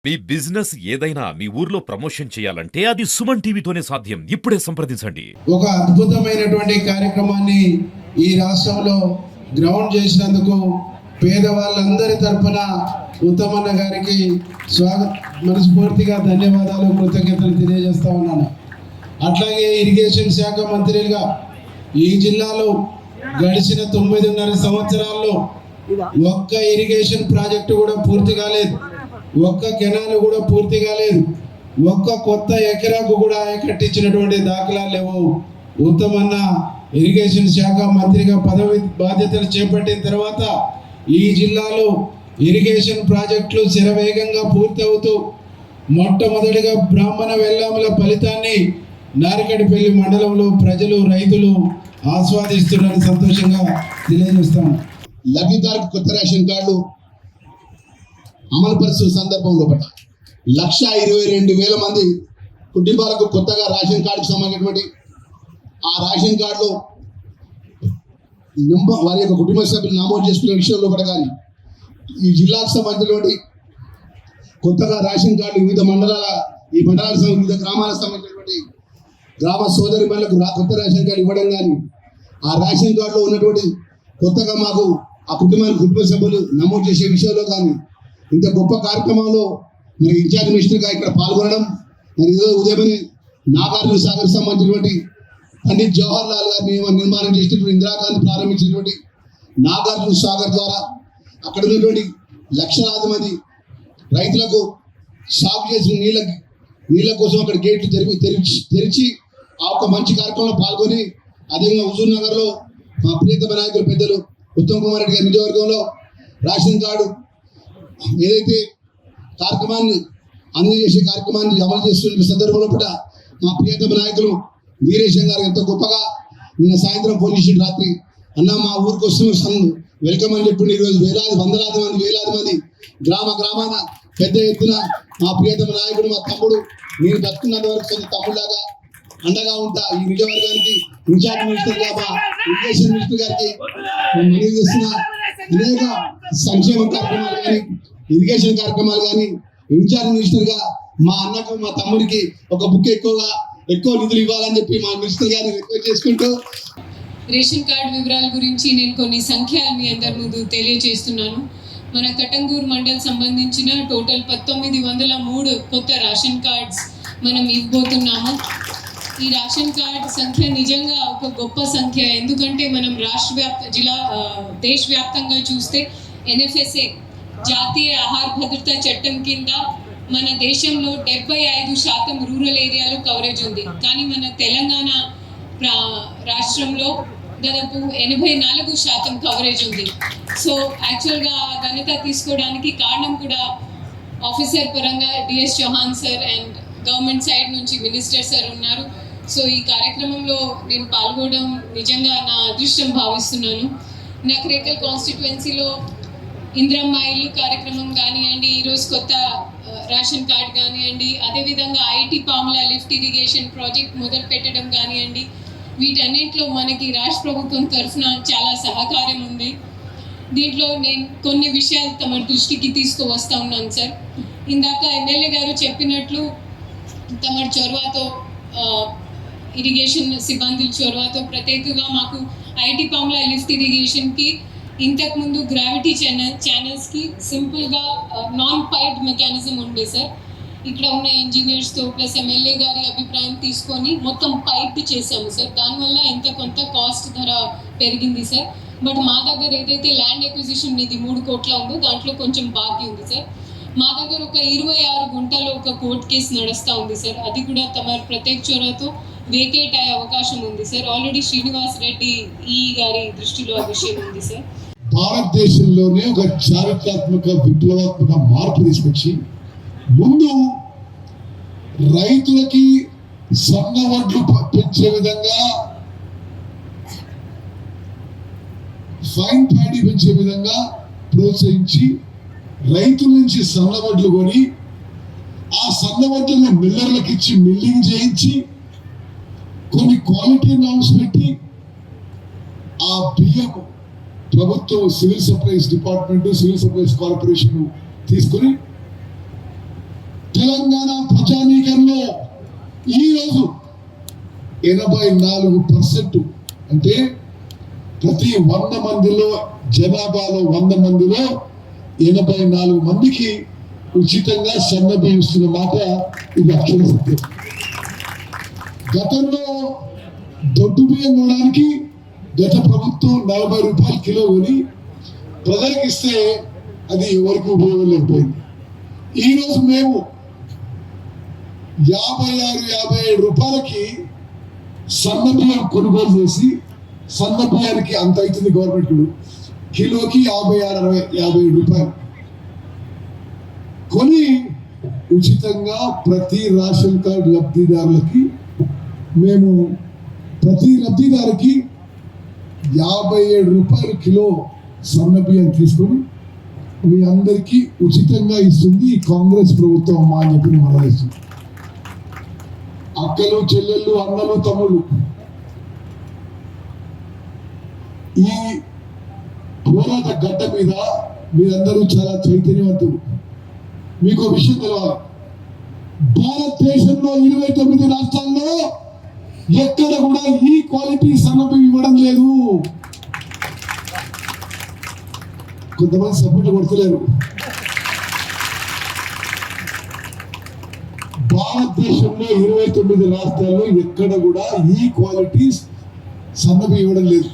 మీ business ఏదైనా మీ ఊర్లో promotion చేయాలంటే అది సుమన్ టీవీతోనే సాధ్యం. ఇప్పుడే సంప్రదించండి. ఒక అద్భుతమైనటువంటి కార్యక్రమాన్ని ఈ రాష్ట్రంలో గ్రౌండ్ చేసినందుకు పేదవాళ్ళందరి తరపున ఉత్తమన్న గారికి మనస్ఫూర్తిగా ధన్యవాదాలు, కృతజ్ఞతలు తెలియజేస్తా ఉన్నాను. అట్లాగే ఇరిగేషన్ శాఖ మంత్రిగా ఈ జిల్లాలో గడిచిన 9.5 సంవత్సరాల్లో ఒక్క ఇరిగేషన్ ప్రాజెక్టు కూడా పూర్తి కాలేదు, ఒక్క కెనాల్ కూడా పూర్తి కాలేదు, ఒక్క కొత్త ఎకరాకు కూడా కట్టించినటువంటి దాఖలాలు లేవు. ఉత్తమన్న ఇరిగేషన్ శాఖ మంత్రిగా పదవి బాధ్యతలు చేపట్టిన తర్వాత ఈ జిల్లాలో ఇరిగేషన్ ప్రాజెక్టులు శరవేగంగా పూర్తవుతూ మొట్టమొదటిగా బ్రాహ్మణ వెల్లాముల ఫలితాన్ని నారికడిపల్లి మండలంలో ప్రజలు, రైతులు ఆస్వాదిస్తున్నారని సంతోషంగా తెలియజేస్తాను. లబ్ధిదారుకు కొత్త రేషన్ కార్డు అమలు పరిచిన సందర్భంలో 1,22,000 మంది కుటుంబాలకు కొత్తగా రేషన్ కార్డుకు సంబంధించినటువంటి ఆ రేషన్ కార్డులో వారి యొక్క కుటుంబ సభ్యులు నమోదు చేసుకునే విషయంలో కానీ ఈ జిల్లాకు సంబంధించినటువంటి కొత్తగా రేషన్ కార్డు వివిధ మండలాలకు వివిధ గ్రామాలకు సంబంధించినటువంటి గ్రామ సోదరి మహిళలకు కొత్త రేషన్ కార్డు ఇవ్వడం కానీ ఆ రేషన్ కార్డులో ఉన్నటువంటి కొత్తగా మాకు ఆ కుటుంబ సభ్యులు నమోదు చేసే విషయంలో కానీ ఇంత గొప్ప కార్యక్రమంలో మరి ఇన్ఛార్జ్ మినిస్టర్గా ఇక్కడ పాల్గొనడం, మరి ఈరోజు ఉదయమని నాగార్జున సాగర్ సంబంధించినటువంటి పండిత్ జవహర్ లాల్ గారిని నిర్మాణం చేసినటువంటి ఇందిరాగాంధీ ప్రారంభించినటువంటి నాగార్జున సాగర్ ద్వారా అక్కడ ఉన్నటువంటి లక్షలాది మంది రైతులకు సాగు చేసిన నీళ్ళ కోసం అక్కడ గేట్లు తెరిచి ఆ ఒక మంచి కార్యక్రమంలో పాల్గొని, అదేవిధంగా హుజూర్ నగర్లో మా ప్రియతమ నాయకులు పెద్దలు ఉత్తమ్ కుమార్ రెడ్డి గారి నియోజకవర్గంలో రేషన్ కార్డు ఏదైతే కార్యక్రమాన్ని అందజేసే కార్యక్రమాన్ని అమలు చేస్తున్న సందర్భంలో కూడా మా ప్రియతమ నాయకులు వీరేశం గారు ఎంతో గొప్పగా నిన్న సాయంత్రం ఫోన్ చేసి రాత్రి అన్న మా ఊరికి వస్తున్న వెల్కమ్ అని చెప్పి ఈరోజు వేలాది మంది గ్రామాన పెద్ద ఎత్తున మా ప్రియతమ నాయకుడు, మా తమ్ముడు, నేను బతుకున్నంత వరకు సొంత తమ్ముడులాగా అండగా ఉంటా. ఈ నియోజకవర్గానికి ఇన్ఛార్జ్ మినిస్టర్గా మా ఇరిగేషన్ మినిస్టర్ గారికి మనవి చేస్తున్న అనేక సంక్షేమ కార్యక్రమాలు కానీ ఇరిగేషన్ కార్యక్రమాలు కానీ ఇన్ఛార్జ్ మినిస్టర్గా మా అన్నకు, మా తమ్ముడికి ఒక బుక్ ఎక్కువ నిధులు ఇవ్వాలని చెప్పి మా మినిస్టర్ గారిని రిక్వెస్ట్ చేసుకుంటూ రేషన్ కార్డు వివరాల గురించి నేను కొన్ని సంఖ్యలు మీ అందరి ముందు తెలియజేస్తున్నాను. మన కటంగూరు మండల్ సంబంధించిన టోటల్ 1903 కొత్త రేషన్ కార్డ్స్ మనం ఇవ్వబోతున్నాము. ఈ రేషన్ కార్డ్ సంఖ్య నిజంగా ఒక గొప్ప సంఖ్య. ఎందుకంటే మనం దేశవ్యాప్తంగా చూస్తే NFSA జాతీయ ఆహార భద్రతా చట్టం కింద మన దేశంలో 75% రూరల్ ఏరియాలో కవరేజ్ ఉంది. కానీ మన తెలంగాణ రాష్ట్రంలో దాదాపు 84% కవరేజ్ ఉంది. సో యాక్చువల్గా ఘనత తీసుకోవడానికి కారణం కూడా ఆఫీసర్ పరంగా DS Chauhan sir and government side నుంచి మినిస్టర్ సార్ ఉన్నారు. సో ఈ కార్యక్రమంలో నేను పాల్గొనడం నిజంగా నా అదృష్టం భావిస్తున్నాను. నకరేకల్ కాన్స్టిట్యుయెన్సీలో ఇంద్రమ్మ ఇల్లు కార్యక్రమం కానివ్వండి, ఈరోజు కొత్త రేషన్ కార్డ్ కానివ్వండి, అదేవిధంగా IT Pamula lift irrigation project మొదలు పెట్టడం కానివ్వండి, వీటన్నింటిలో మనకి రాష్ట్ర ప్రభుత్వం తరఫున చాలా సహకారం ఉంది. దీంట్లో నేను కొన్ని విషయాలు తమ దృష్టికి తీసుకువస్తా ఉన్నాను సార్. ఇందాక ఎమ్మెల్యే గారు చెప్పినట్లు తమ చొరవతో ఇరిగేషన్ సిబ్బందుల చొరవతో ప్రత్యేకంగా మాకు IT పాముల లిఫ్ట్ ఇరిగేషన్కి ఇంతకుముందు గ్రావిటీ ఛానల్స్కి సింపుల్గా నాన్ పైప్డ్ మెకానిజం ఉండే సార్. ఇక్కడ ఉన్న ఇంజనీర్స్తో ప్లస్ ఎమ్మెల్యే గారి అభిప్రాయం తీసుకొని మొత్తం పైప్ చేసాము సార్. దానివల్ల కొంత కాస్ట్ ధర పెరిగింది సార్. బట్ మా దగ్గర ఏదైతే ల్యాండ్ ఎక్విజిషన్ నిధి 3 కోట్ల ఉందో దాంట్లో కొంచెం బాకీ ఉంది సార్. మా దగ్గర ఒక 26 గుంటలో ఒక కోర్టు కేసు నడుస్తూ ఉంది సార్. అది కూడా తమ ప్రత్యేక చొరవతో వేకేట్ అయ్యే అవకాశం ఉంది సార్. ఆల్రెడీ శ్రీనివాస్ రెడ్డి గారి దృష్టిలో ఆ విషయం ఉంది సార్. భారతదేశంలోనే ఒక చారిత్రాత్మక విప్లవాత్మక మార్పు తీసుకొచ్చి ముందు రైతులకి సన్న వడ్లు పెంచే విధంగా, ఫైన్ ప్యాడీ పెంచే విధంగా ప్రోత్సహించి రైతుల నుంచి సన్న వడ్లు కొని ఆ సన్న వడ్లను మిల్లర్లకు ఇచ్చి మిల్లింగ్ చేయించి కొన్ని క్వాలిటీ నామ్స్ పెట్టి ఆ బియ్యం ప్రభుత్వం civil supplies department, civil supplies corporation తీసుకొని తెలంగాణ ప్రజానీకంలో ఈరోజు 84% అంటే ప్రతి 100 మందిలో జనాభాలో 100 మందిలో 84 మందికి ఉచితంగా సన్నబియ్యం ఇస్తున్న మాట ఇది అక్షర సత్యం. గతంలో దొడ్డు బియ్యం కొనడానికి గత ప్రభుత్వం 40 రూపాయలు కిలో కొని ప్రజలకు ఇస్తే అది ఎవరికి ఉపయోగం లేకపోయింది. ఈరోజు మేము 56-57 రూపాయలకి సన్న బియ్యం కొనుగోలు చేసి సన్న బియ్యానికి అంత అవుతుంది గవర్నమెంట్ కిలోకి 56-57 రూపాయలు కొని ఉచితంగా ప్రతి రేషన్ కార్డు లబ్ధిదారులకి మేము ప్రతి లబ్ధిదారికి 57 రూపాయలు కిలో సన్న బియ్యం తీసుకొని మీ అందరికీ ఉచితంగా ఇస్తుంది ఈ కాంగ్రెస్ ప్రభుత్వం అమ్మా అని చెప్పి మనం ఇస్తుంది. అక్కలు చెల్లెళ్ళు అన్నలు తమ్ముళ్ళు ఈ పోరాట గడ్డ మీద మీరందరూ చాలా చైతన్యవంతులు. మీకు విషయం తెలవాలి, భారతదేశంలో 29 రాష్ట్రాల్లో ఎక్కడ కూడా ఈ క్వాలిటీ సన్నబియ్యం ఇవ్వడం లేదు. కొంతమంది సపోర్ట్ కొడతలేరు. భారతదేశంలో 29 రాష్ట్రాల్లో ఎక్కడ కూడా ఈ క్వాలిటీ సన్నబియ్యం ఇవ్వడం లేదు.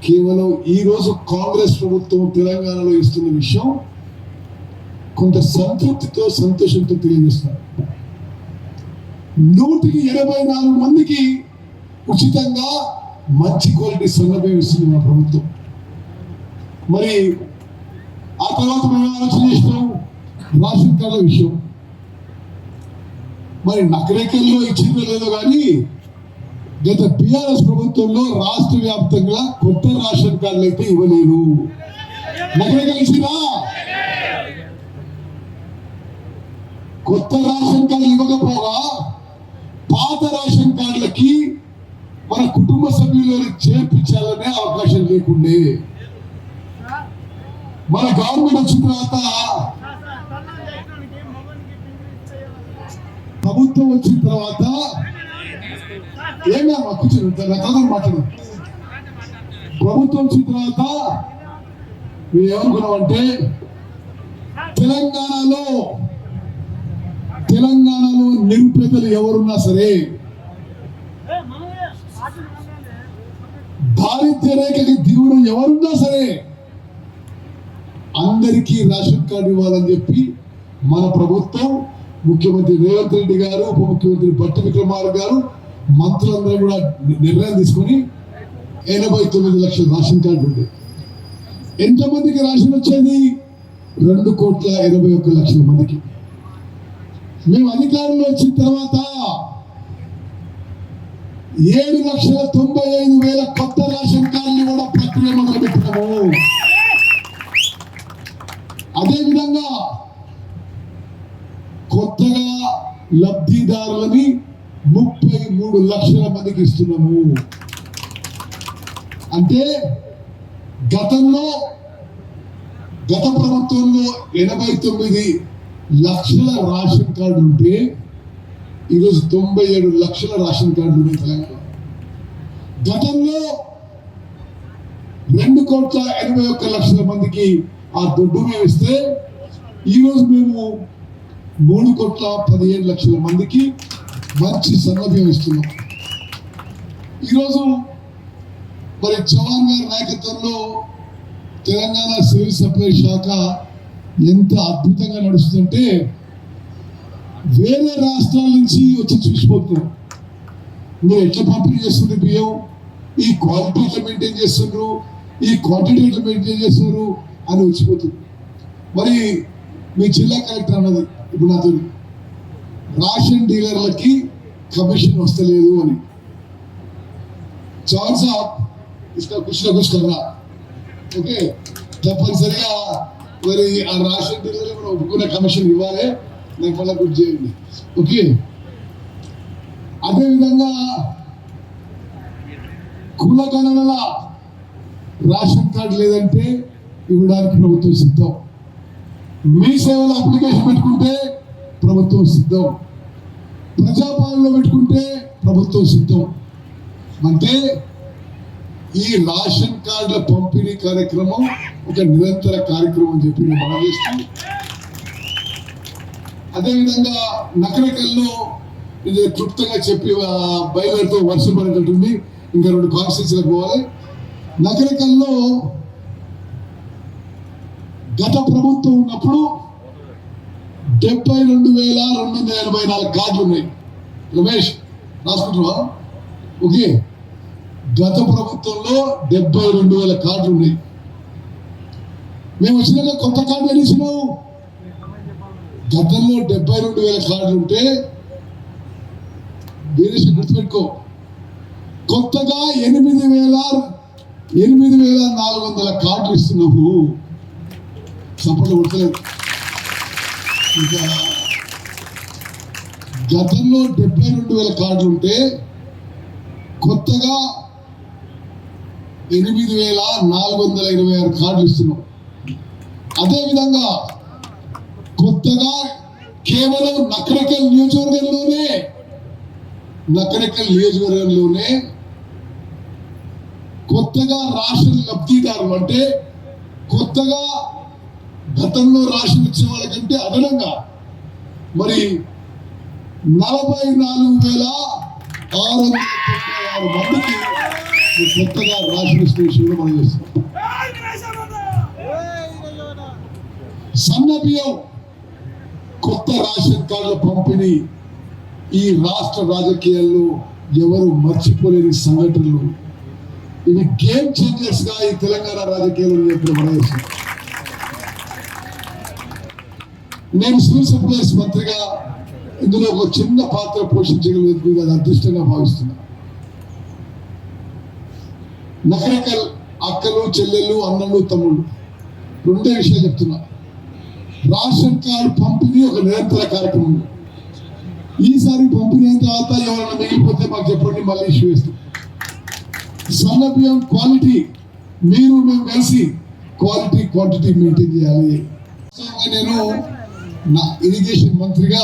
కేవలం ఈ రోజు కాంగ్రెస్ ప్రభుత్వం తెలంగాణలో ఇస్తున్న విషయం కొంత సంతృప్తితో సంతోషంతో తెలియజేస్తున్నారు. 184 మందికి ఉచితంగా మంచి క్వాలిటీ సన్నబియ్యం ఇస్తుంది మన ప్రభుత్వం. మరి ఆ తర్వాత మేము ఆలోచన చేసినాం రేషన్ కార్డుల విషయం. మరి నకరేకల్లో ఇచ్చిందో లేదో కానీ గత టిఆర్ఎస్ ప్రభుత్వంలో రాష్ట్ర వ్యాప్తంగా కొత్త రేషన్ కార్డులు అయితే ఇవ్వలేదు. నకరేకలు ఇచ్చినా కొత్త రేషన్ కార్డులు ఇవ్వకపోగా పాత రేషన్ కార్డులకి మన కుటుంబ సభ్యులను చేర్పించాలనే అవకాశం లేకుండే. మన గవర్నమెంట్ వచ్చిన తర్వాత ప్రభుత్వం వచ్చిన తర్వాత ఏమన్నా కూర్చొని మాట్లాడు. ప్రభుత్వం వచ్చిన తర్వాత మేము ఏమనుకున్నామంటే తెలంగాణలో నిరుపేదలు ఎవరున్నా సరే, దారిద్ర్య రేఖకి దిగువన ఎవరున్నా సరే అందరికీ రేషన్ కార్డు ఇవ్వాలని చెప్పి మన ప్రభుత్వం, ముఖ్యమంత్రి రేవంత్ రెడ్డి గారు, ఉప ముఖ్యమంత్రి భట్టి విక్రమార్క గారు, మంత్రులందరూ కూడా నిర్ణయం తీసుకొని 89 లక్షల రేషన్ కార్డు ఉంది. ఎంతమందికి రేషన్ వచ్చేది? 2,81,00,000 మందికి. మేము అధికారంలో వచ్చిన తర్వాత 7,95,000 కొత్త రేషన్ కార్డులు కూడా ప్రక్రియ మొదలుపెట్టినాము. అదేవిధంగా కొత్తగా లబ్ధిదారులని 33 లక్షల మందికి ఇస్తున్నాము. అంటే గత ప్రభుత్వంలో 89 లక్షల రేషన్ కార్డు ఉంటే ఈరోజు 97 లక్షల రేషన్ కార్డులు ఉన్నాయి తెలంగాణ. గతంలో 2,81,00,000 మందికి ఆ దొడ్డు మేము ఇస్తే ఈరోజు మేము 3,15,00,000 మందికి మంచి సన్నబియ్యం ఇస్తున్నాం. ఈరోజు మరి జవాన్ గారి నాయకత్వంలో తెలంగాణ సివిల్ సప్లై శాఖ ఎంత అద్భుతంగా నడుస్తుందంటే వేరే రాష్ట్రాల నుంచి వచ్చి చూసిపోతున్నారు. మీరు ఎట్లా పంపిణీ చేస్తుంది బియ్యం, ఈ క్వాలిటీ ఎట్లా మెయింటైన్ చేస్తున్నారు, ఈ క్వాంటిటీ ఎట్లా మెయింటైన్ చేస్తున్నారు అని వచ్చిపోతుంది. మరి మీ జిల్లా కలెక్టర్ అన్నది ఇప్పుడు నాతో, రేషన్ డీలర్లకి కమిషన్ వస్తలేదు అని. చౌన్ సాబ్ ఇస్కా కుछ ना कुछ करना, ఓకే? తప్పనిసరిగా మరి ఆ రేషన్ డీలర్ కూడా ఒప్పుకున్న కమిషన్ ఇవ్వాలి, నాకు మళ్ళీ గుర్తు చేయండి, ఓకే? అదేవిధంగా కులగణనల రేషన్ కార్డు లేదంటే ఇవ్వడానికి ప్రభుత్వం సిద్ధం. మీ సేవలో అప్లికేషన్ పెట్టుకుంటే ప్రభుత్వం సిద్ధం, ప్రజాపాలనలో పెట్టుకుంటే ప్రభుత్వం సిద్ధం. అంటే ఈ రేషన్ కార్డుల పంపిణీ కార్యక్రమం ఒక నిరంతర కార్యక్రమం అని చెప్పి నేను మనం చేస్తాం. అదేవిధంగా నకరికల్లో ఇది క్లుప్తంగా చెప్పి బయలుదేరితో వర్షం పడేటట్టుంది, ఇంకా 2 కాన్స్టిట్యూన్సీలకు పోవాలి. నకరికల్లో గత ప్రభుత్వం ఉన్నప్పుడు 72,284 కార్డులు ఉన్నాయి. రమేష్ రాసుకుంటున్నా? ఓకే, గత ప్రభుత్వంలో 72,000 కార్డులు ఉన్నాయి. మేము వచ్చినాక కొత్త కార్డులు ఇచ్చినాము. గతంలో 72,000 కార్డులు ఉంటే వీరేష్ గుర్తుపెట్టుకో, కొత్తగా 8,400 కార్డులు ఇస్తున్నాము. సపోర్ట్ కొట్టలేదు. ఇంకా గతంలో 72,000 కార్డులు ఉంటే కొత్తగా 8,426 కార్డులు ఇస్తున్నాం. అదేవిధంగా కొత్తగా కేవలం నకరికల్ నియోజకవర్గంలోనే కొత్తగా రేషన్ లబ్ధిదారులు, అంటే కొత్తగా గతంలో రేషన్ ఇచ్చే వాళ్ళకంటే అదనంగా మరి 44,696 మందికి కొత్తగా రేషన్ స్టేషన్లో మనం చేస్తాం. సన్న బియ్యం కొత్త రేషన్ కార్డుల పంపిణీ ఈ రాష్ట్ర రాజకీయాల్లో ఎవరు మర్చిపోలేని సంఘటనలు. ఇవి గేమ్ చేంజర్స్ గా ఈ తెలంగాణ రాజకీయాల్లో ఎప్పుడు మనం చేస్తాం. నేను సివిల్ సప్లైస్ మంత్రిగా ఇందులో ఒక చిన్న పాత్ర పోషించగలిగేందుకు అది అదృష్టంగా భావిస్తున్నా. నకరికల్ అక్కలు, చెల్లెళ్ళు, అన్నలు, తమ్ముళ్ళు 2 విషయాలు చెప్తున్నా. రేషన్ కార్డు పంపిణీ ఒక నిరంతర కార్యక్రమం. ఈసారి పంపిణీ అయిన తర్వాత ఎవరైనా మిగిలిపోతే మాకు చెప్పండి, మళ్ళీ ఇష్యూ వేస్తాం. సన్న బియ్యం క్వాలిటీ మేము కలిసి క్వాలిటీ క్వాంటిటీ మెయింటైన్ చేయాలి. నేను నా ఇరిగేషన్ మంత్రిగా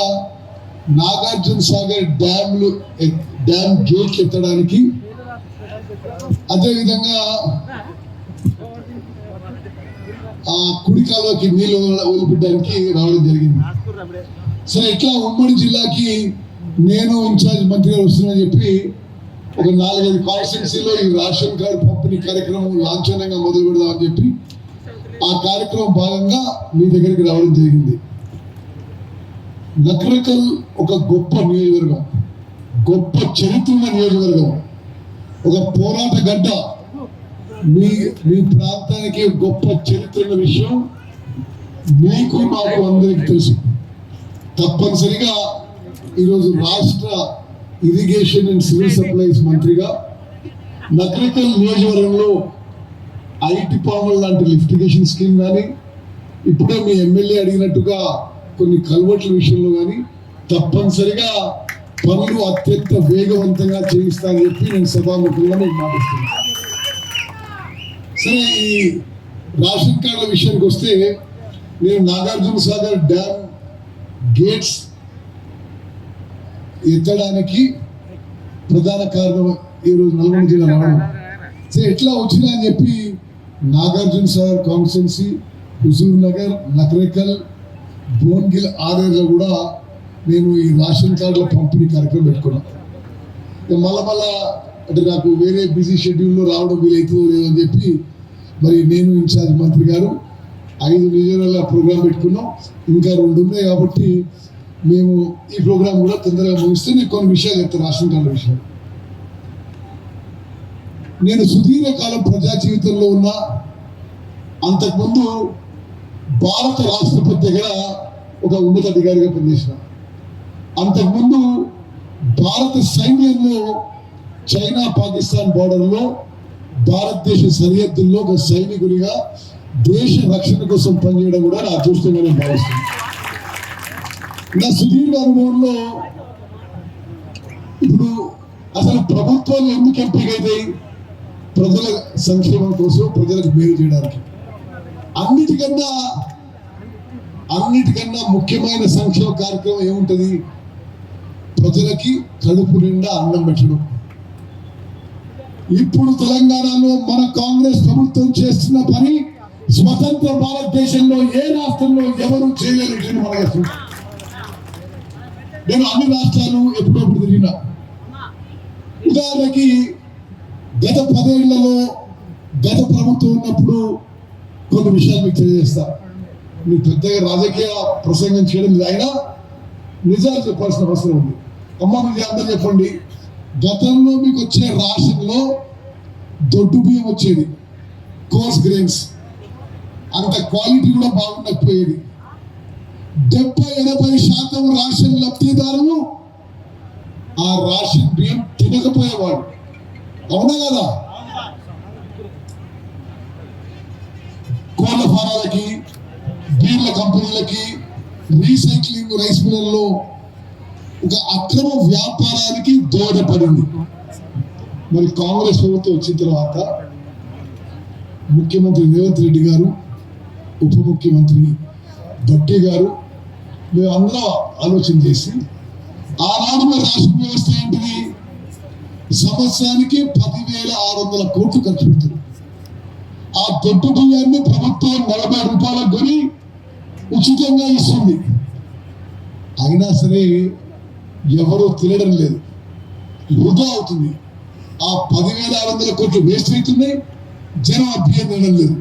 నాగార్జున సాగర్ డ్యామ్ గేట్ ఎత్తడానికి, అదేవిధంగా ఆ కుడి కాలువకి నీళ్లు వదిలిపెట్టడానికి రావడం జరిగింది. సరే, ఇట్లా ఉమ్మడి జిల్లాకి నేను ఇన్ఛార్జ్ మంత్రిగా వస్తున్నానని చెప్పి ఒక 4-5 కాన్స్టిట్యున్సీలో ఈ రేషన్ కార్డు పంపిణీ కార్యక్రమం లాంఛనంగా మొదలు పెడదామని చెప్పి ఆ కార్యక్రమం భాగంగా మీ దగ్గరికి రావడం జరిగింది. నకరికల్ ఒక గొప్ప నియోజకవర్గం, గొప్ప చరిత్ర ఉన్న నియోజకవర్గం, ఒక పోరాట గడ్డ. మీ ప్రాంతానికి గొప్ప చరిత్ర ఉన్న విషయం మీకు మాకు అందరికి తెలుసు. తప్పనిసరిగా ఈరోజు రాష్ట్ర ఇరిగేషన్ అండ్ సివిల్ సప్లైస్ మంత్రిగా నకరికల్ నియోజకవర్గంలో ఐటీ పాముల లాంటి లిఫ్టిగేషన్ స్కీమ్ కానీ, ఇప్పుడే మీ ఎమ్మెల్యే అడిగినట్టుగా కొన్ని కల్వర్ట్ల విషయంలో కానీ తప్పనిసరిగా పనులు అత్యంత వేగవంతంగా చేయిస్తానని చెప్పి నేను సభాముఖంగా మీకు మాటిస్తున్నాను. సరే, ఈ రేషన్ కార్డుల విషయానికి వస్తే నేను నాగార్జున సాగర్ డ్యామ్ గేట్స్ ఎత్తడానికి ప్రధాన కారణం ఈరోజు నల్గొండ జిల్లా రావడం. సరే, ఎట్లా వచ్చినా అని చెప్పి నాగార్జున సాగర్ కాన్స్టిట్యున్సీ, హుజూర్ నగర్, నకరికల్, భువన్గిల్ ఆరేర్లో కూడా నేను ఈ రేషన్ కార్డుల పంపిణీ కార్యక్రమం పెట్టుకున్నాను. మళ్ళా అంటే నాకు వేరే బిజీ షెడ్యూల్లో రావడం వీలవుతుందో లేదో అని చెప్పి మరి నేను ఇన్ఛార్జ్ మంత్రి గారు 5 నియోజకవర్గాల ప్రోగ్రాం పెట్టుకున్నాం. ఇంకా 2 ఉన్నాయి కాబట్టి మేము ఈ ప్రోగ్రాం కూడా తొందరగా ముగిస్తే నేను కొన్ని విషయాలు చెప్తాను. రేషన్ కార్డుల విషయం నేను సుదీర్ఘకాలం ప్రజా జీవితంలో ఉన్న, అంతకుముందు భారత రాష్ట్రపతి దగ్గర ఒక ఉన్నతాధికారిగా పనిచేసిన, అంతకుముందు భారత సైన్యంలో చైనా పాకిస్తాన్ బార్డర్లో భారతదేశ సరిహద్దుల్లో ఒక సైనికునిగా దేశ రక్షణ కోసం పనిచేయడం కూడా నా అదృష్టంగా నేను భావిస్తున్నాను. నా సుదీర్ఘ అనుభవంలో ఇప్పుడు అసలు ప్రభుత్వాలు ఎందుకు ఎంపికైతాయి? ప్రజల సంక్షేమం కోసం, ప్రజలకు మేలు చేయడానికి. అన్నిటికన్నా అన్నిటికన్నా ముఖ్యమైన సంక్షేమ కార్యక్రమం ఏముంటుంది? ప్రజలకి కడుపు నిండా అన్నం పెట్టడం. ఇప్పుడు తెలంగాణలో మన కాంగ్రెస్ ప్రభుత్వం చేస్తున్న పని స్వతంత్ర భారతదేశంలో ఏ రాష్ట్రంలో ఎవరు చేయలేని మన చేస్తున్నాం. నేను అన్ని రాష్ట్రాలు ఎప్పుడప్పుడు తిరిగినా. ఉదాహరణకి గత 10 ఏళ్లలో గత ప్రభుత్వం ఉన్నప్పుడు కొన్ని విషయాలు మీకు తెలియజేస్తా. మీకు పెద్దగా రాజకీయ ప్రసంగం చేయడం లేదు, అయినా నిజాలు చెప్పాల్సిన అవసరం ఉంది. అమ్మ మీరు అందరూ చెప్పండి, గతంలో మీకు వచ్చే రాషన్లో దొడ్డు బియ్యం వచ్చేది, కోర్స్ గ్రెయిన్స్, అంత క్వాలిటీ కూడా బాగుండకపోయేది. 70-80% రాషన్ లబ్ధిదారులు ఆ రాషన్ బియ్యం తినకపోయేవాడు. అవునా కదా? కోళ్ల ఫారాలకి, బీర్ల కంపెనీలకి, రీసైక్లింగ్ రైస్ మిల్లర్లో ఒక అక్రమ వ్యాపారానికి దోహదపడింది. మరి కాంగ్రెస్ ప్రభుత్వం వచ్చిన తర్వాత ముఖ్యమంత్రి రేవంత్ రెడ్డి గారు, ఉప ముఖ్యమంత్రి భట్టి గారు, మేము అందరం ఆలోచన చేసి ఆనాడు రాష్ట్ర వ్యవస్థ ఏంటిది? సంవత్సరానికి 10,600 కోట్లు ఖర్చు పెడుతుంది. ఆ దొడ్డు బియ్యాన్ని ప్రభుత్వం 40 రూపాయలకు కొని ఉచితంగా ఇస్తుంది. అయినా సరే ఎవరు తినడం లేదు, వృధా అవుతుంది. ఆ 10,600 కోట్లు వేస్ట్ అవుతున్నాయి, జనం ఆ బియ్యం తినడం లేదు.